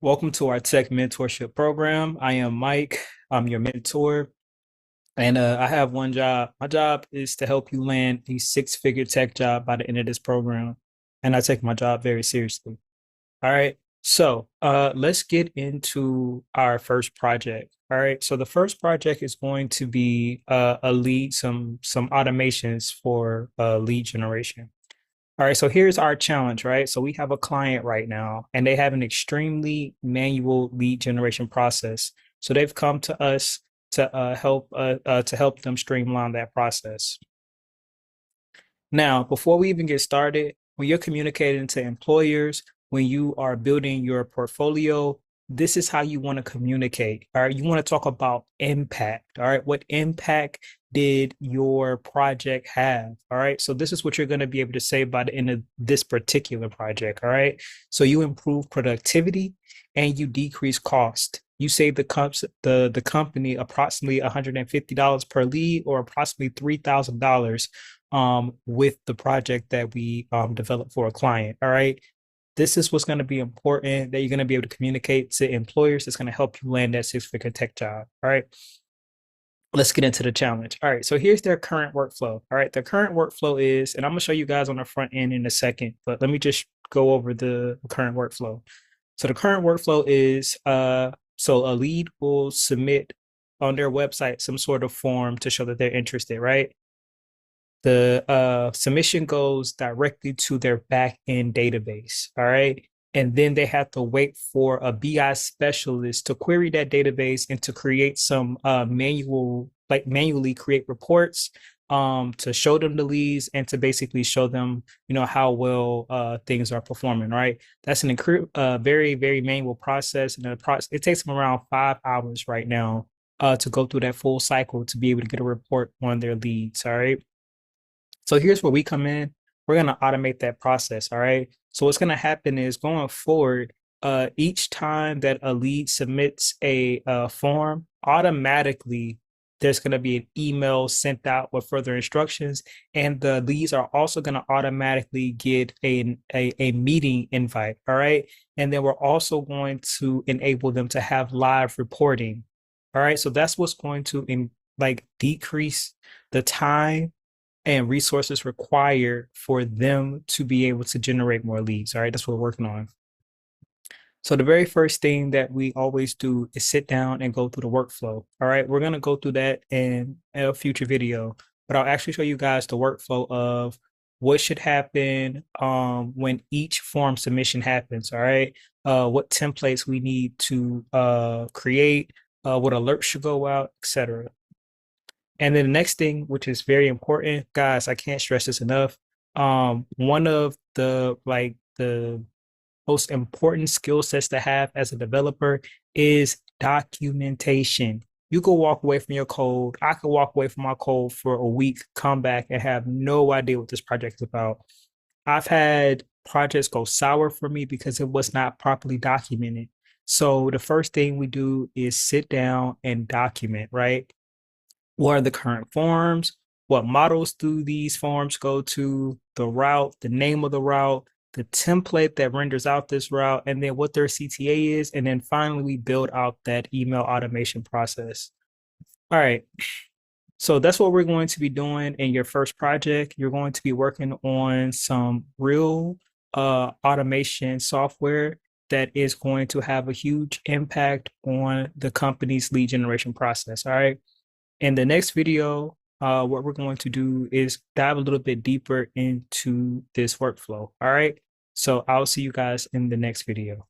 Welcome to our tech mentorship program. I am Mike. I'm your mentor, and I have one job. My job is to help you land a six-figure tech job by the end of this program, and I take my job very seriously. All right. So let's get into our first project. All right. So the first project is going to be a lead, some automations for lead generation. All right, so here's our challenge, right? So we have a client right now, and they have an extremely manual lead generation process. So they've come to us to help them streamline that process. Now, before we even get started, when you're communicating to employers, when you are building your portfolio, this is how you want to communicate. All right. You want to talk about impact. All right. What impact did your project have? All right. So this is what you're going to be able to say by the end of this particular project. All right. So you improve productivity and you decrease cost. You save the company approximately $150 per lead or approximately $3,000 with the project that we develop for a client. All right. This is what's going to be important that you're going to be able to communicate to employers. It's going to help you land that six-figure tech job. All right. Let's get into the challenge. All right. So here's their current workflow. All right. The current workflow is, and I'm going to show you guys on the front end in a second, but let me just go over the current workflow. So the current workflow is so a lead will submit on their website some sort of form to show that they're interested, right? The submission goes directly to their back end database. All right. And then they have to wait for a BI specialist to query that database and to create some manually create reports to show them the leads and to basically show them, how well things are performing. Right. That's an very, very manual process. And it takes them around 5 hours right now to go through that full cycle to be able to get a report on their leads. All right. So here's where we come in. We're going to automate that process. All right. So what's going to happen is going forward, each time that a lead submits a form, automatically there's going to be an email sent out with further instructions, and the leads are also going to automatically get a meeting invite. All right. And then we're also going to enable them to have live reporting. All right. So that's what's going to decrease the time and resources required for them to be able to generate more leads. All right, that's what we're working on. So the very first thing that we always do is sit down and go through the workflow. All right, we're going to go through that in a future video, but I'll actually show you guys the workflow of what should happen when each form submission happens. All right, what templates we need to create, what alerts should go out, etc. And then the next thing, which is very important, guys, I can't stress this enough. One of the most important skill sets to have as a developer is documentation. You could walk away from your code. I could walk away from my code for a week, come back and have no idea what this project is about. I've had projects go sour for me because it was not properly documented. So the first thing we do is sit down and document, right? What are the current forms? What models do these forms go to? The route, the name of the route, the template that renders out this route, and then what their CTA is. And then finally, we build out that email automation process. All right. So that's what we're going to be doing in your first project. You're going to be working on some real automation software that is going to have a huge impact on the company's lead generation process. All right. In the next video, what we're going to do is dive a little bit deeper into this workflow. All right. So I'll see you guys in the next video.